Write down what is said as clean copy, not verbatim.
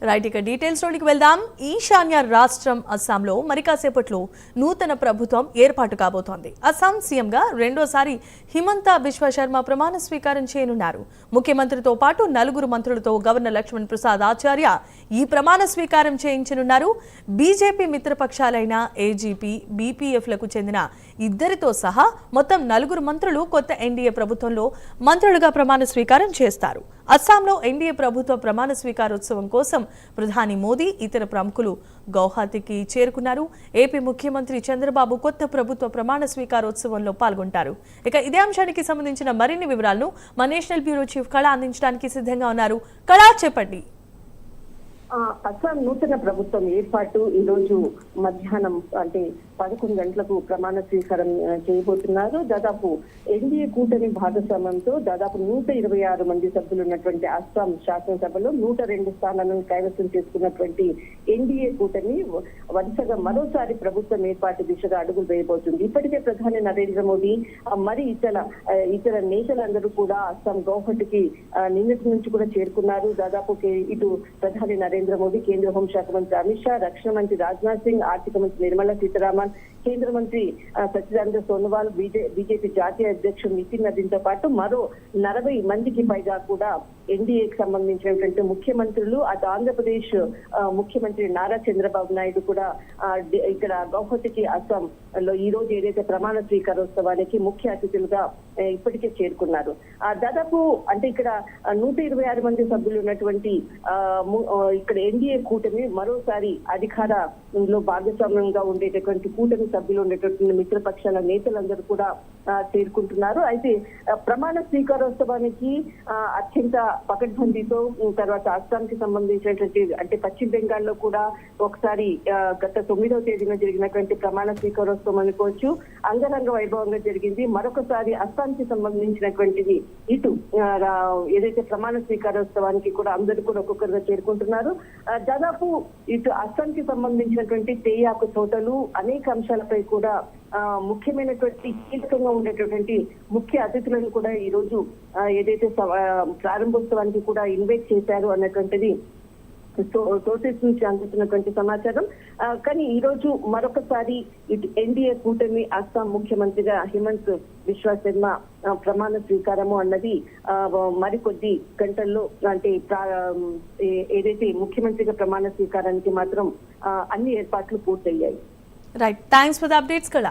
Right, ఇక details లోనికి వెళ్దాం. ఈశాన్య రాష్ట్రం అస్సాంలో మరి కాసేపట్లో నూతన ప్రభుత్వం ఏర్పాటు కాబోతోంది. అస్సాం సీఎంగా రెండోసారి హిమంత బిశ్వ శర్మ ప్రమాణ స్వీకారం చేయనున్నారు. ముఖ్యమంత్రితో పాటు 4 మంత్రులతో గవర్నర్ లక్ష్మణ్ ప్రసాద్ ఆచార్య ఈ ప్రమాణ స్వీకారం చేయించనున్నారు. బీజేపీ మిత్రపక్షాలైన ఏజీపీ, బీపీఎఫ్లకు చెందిన 2 సహా మొత్తం 4 మంత్రులు కొత్త ఎన్డీఏ ప్రభుత్వంలో మంత్రులుగా ప్రమాణ స్వీకారం చేస్తారు. అస్సాంలో ఎన్డీఏ ప్రభుత్వ ప్రమాణ స్వీకారోత్సవం కోసం ప్రధాని మోదీ, ఇతర ప్రముఖులు గౌహతికి చేరుకున్నారు. ఏపీ ముఖ్యమంత్రి చంద్రబాబు కొత్త ప్రభుత్వ ప్రమాణ స్వీకారోత్సవంలో పాల్గొంటారు. ఇక ఇదే అంశానికి సంబంధించిన మరిన్ని వివరాలను మా నేషనల్ బ్యూరో చీఫ్ కళ అందించడానికి సిద్ధంగా ఉన్నారు. కళ, చెప్పండి. అస్సాం నూతన ప్రభుత్వం ఏర్పాటు ఈ రోజు మధ్యాహ్నం అంటే 11 గంటలకు ప్రమాణ స్వీకారం చేయబోతున్నారు. దాదాపు ఎన్డీఏ కూటమి భాగస్వామ్యంతో దాదాపు 126 మంది సభ్యులు ఉన్నటువంటి అస్సాం శాసనసభలో 102 స్థానాలను కైవసం చేసుకున్నటువంటి ఎన్డీఏ కూటమి వరుసగా మరోసారి ప్రభుత్వం ఏర్పాటు దిశగా అడుగులు వేయబోతుంది. ఇప్పటికే ప్రధాని నరేంద్ర మోదీ మరి ఇతర నేతలందరూ కూడా అస్సాం గౌహటికి నిన్నటి నుంచి కూడా చేరుకున్నారు. దాదాపు ఇటు ప్రధాని నరేంద్ర మోదీ, కేంద్ర హోంశాఖ మంత్రి అమిత్ షా, రక్షణ మంత్రి రాజ్నాథ్ సింగ్, ఆర్థిక మంత్రి నిర్మలా సీతారామన్, కేంద్ర మంత్రి సత్యనారాయణ సోనోవాల్, బీజేపీ జాతీయ అధ్యక్షుడు నితిన్ నబీన్తో పాటు మరో 40 మందికి పైగా కూడా ఎన్డీఏకి సంబంధించినటువంటి ముఖ్యమంత్రులు, అటు ఆంధ్రప్రదేశ్ ముఖ్యమంత్రి నారా చంద్రబాబు నాయుడు కూడా ఇక్కడ గౌహతికి అస్సాంలో ఈ రోజు ఏదైతే ప్రమాణ స్వీకారోత్సవానికి ముఖ్య అతిథులుగా ఇప్పటికే చేరుకున్నారు. దాదాపు అంటే ఇక్కడ 126 మంది సభ్యులు ఉన్నటువంటి ఇక్కడ ఎన్డీఏ కూటమి మరోసారి అధికారంలో భాగస్వామ్యంగా ఉండేటటువంటి కూటమి సభ్యులు ఉండేటటువంటి మిత్రపక్షాల నేతలందరూ కూడా చేరుకుంటున్నారు. అయితే ప్రమాణ స్వీకారోత్సవానికి అత్యంత పకడ్బందీతో తర్వాత అస్సాంకి సంబంధించినటువంటి అంటే పశ్చిమ బెంగాల్లో కూడా ఒకసారి గత 9వ తేదీన జరిగినటువంటి ప్రమాణ స్వీకారోత్సవం అనుకోవచ్చు అంగరంగ వైభవంగా జరిగింది. మరొకసారి అస్సాంకి సంబంధించినటువంటిది ఇటు ఏదైతే ప్రమాణ స్వీకారోత్సవానికి కూడా అందరూ కూడా ఒక్కొక్కరుగా చేరుకుంటున్నారు. దాదాపు ఇటు అస్సాంకి సంబంధించినటువంటి తేయాకు తోటలు అనేక అంశాలపై కూడా ముఖ్యమైనటువంటి కీలకంగా ఉండేటటువంటి ముఖ్య అతిథులను కూడా ఈ రోజు ఏదైతే ప్రారంభోత్సవానికి కూడా ఇన్వైట్ చేశారు అన్నటువంటిది సోర్సెస్ నుంచి అందుతున్నటువంటి సమాచారం. కానీ ఈ రోజు మరొకసారి ఇటు ఎన్డీఏ కూటమి అస్సాం ముఖ్యమంత్రిగా హిమంత్ బిశ్వ శర్మ ప్రమాణ స్వీకారము అన్నది మరికొద్ది గంటల్లో అంటే ఏదైతే ముఖ్యమంత్రిగా ప్రమాణ స్వీకారానికి మాత్రం అన్ని ఏర్పాట్లు పూర్తయ్యాయి. Right, thanks for the updates కళ.